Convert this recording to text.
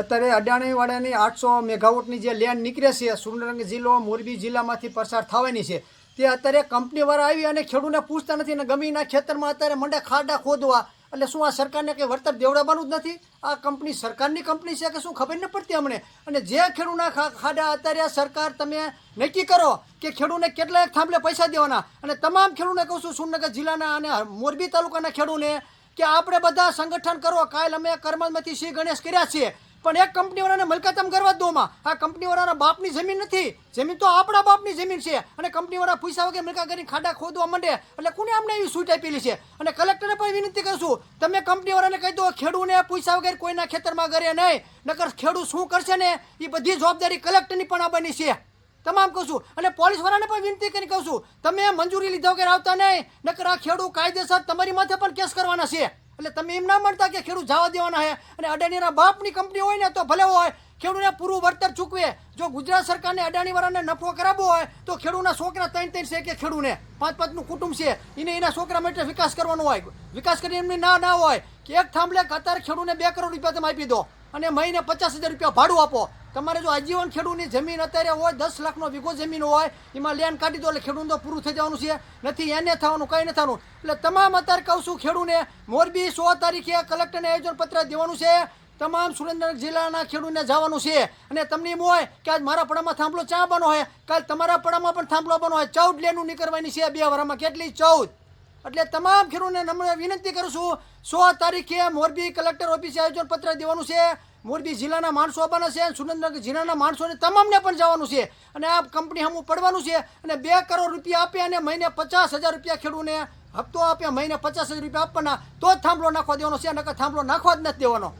અત્યારે અડાણીવાળાની 800 મેગાવોટની જે લેન્ડ નીકળે છે સુરેન્દ્રનગર જિલ્લો મોરબી જિલ્લામાંથી પસાર થવાની છે તે અત્યારે કંપનીવાળા આવી અને ખેડૂતને પૂછતા નથી અને ગમીના ખેતરમાં અત્યારે મંડે ખાડા ખોદવા. એટલે શું આ સરકારને કંઈ વળતર દેવડાવવાનું જ નથી? આ કંપની સરકારની કંપની છે કે શું ખબર ન પડતી અમને? અને જે ખેડૂતના ખાડા અત્યારે સરકાર તમે નક્કી કરો કે ખેડૂતને કેટલા થાંભલે પૈસા દેવાના. અને તમામ ખેડૂતને કહું છું સુરેન્દ્રનગર જિલ્લાના અને મોરબી તાલુકાના ખેડૂતને કે આપણે બધા સંગઠન કરો. કાલ અમે કરમલમાંથી શ્રી ગણેશ કર્યા છીએ પણ એક કંપનીવાળાને મલકાતમ કરવા દોમાં. આ કંપનીવાળાના બાપની જમીન નથી, જમીન તો આપણા બાપની જમીન છે. અને કંપનીવાળા પૈસા વગર મલકા કરીને ખાડા ખોદવા માંડે એટલે કોને અમને એવી છૂટ આપેલી છે? અને કલેક્ટરને પણ વિનંતી કરશું, તમે કંપનીવાળાને કહી દો ખેડૂને પૈસા વગર કોઈના ખેતરમાં કરે નહીં, નકર ખેડૂત શું કરશે ને એ બધી જવાબદારી કલેક્ટરની પણ આવવાની છે. તમામ કહું છું. અને પોલીસવાળાને પણ વિનંતી કરી કહું છું, તમે મંજૂરી લીધા વગર આવતા નહીં, નકર આ ખેડૂત કાયદેસર તમારી માથે પણ કેસ કરવાના છે. એટલે તમે એમ ના માનતા કે ખેડૂત જવા દેવાના છે. અને અડાણીના બાપની કંપની હોય ને તો ભલે હોય, ખેડૂતને પૂરું વળતર ચૂકવે. જો ગુજરાત સરકારને અડાણીવાળાને નફો કરાવવો હોય તો ખેડૂતના છોકરા 3 છે કે ખેડૂતને 5 નું કુટુંબ છે એને એના છોકરા માટે વિકાસ કરવાનો હોય. વિકાસ કરી એમની ના હોય કે એક થાંભલે અત્યારે ખેડૂતને 2 કરોડ રૂપિયા તમે આપી દો અને મહિને 50,000 રૂપિયા ભાડું આપો. તમારે જો આજીવન ખેડૂતની જમીન અત્યારે હોય 10 લાખનો વીઘો જમીન હોય એમાં લેન્ડ કાઢી દો એટલે ખેડૂત તો પૂરું થઈ જવાનું છે. નથી એને થવાનું કંઈ નથી થવાનું. એટલે તમામ અત્યારે કહું છું ખેડૂતને મોરબી 16 તારીખે કલેક્ટરને આયોજન પત્ર દેવાનું છે. તમામ સુરેન્દ્રનગર જિલ્લાના ખેડૂતને જવાનું છે. અને તમને એમ હોય કે આજ મારા પડામાં થાંભલો ચા બનો હોય, કાલ તમારા પડામાં પણ થાંભલો બનો હોય. 14 લેનું નીકળવાની છે 2 વર્ષમાં. કેટલી? 14. એટલે તમામ ખેડૂતને નમ્ર વિનંતી કરું છું, 16 તારીખે મોરબી કલેક્ટર ઓફિસે આયોજન પત્ર દેવાનું છે. મોરબી જિલ્લાના માણસો આવવાના છે, સુરેન્દ્રનગર જિલ્લાના માણસોને તમામને પણ જવાનું છે. અને આ કંપની સામું પડવાનું છે. અને 2 કરોડ રૂપિયા આપે અને મહિને 50,000 રૂપિયા ખેડૂતને હપ્તો આપે, મહિને 50,000 રૂપિયા આપવાના તો જ થાંભલો નાખવા દેવાનો છે, નકર થાંભલો નાખવા જ નથી દેવાનો.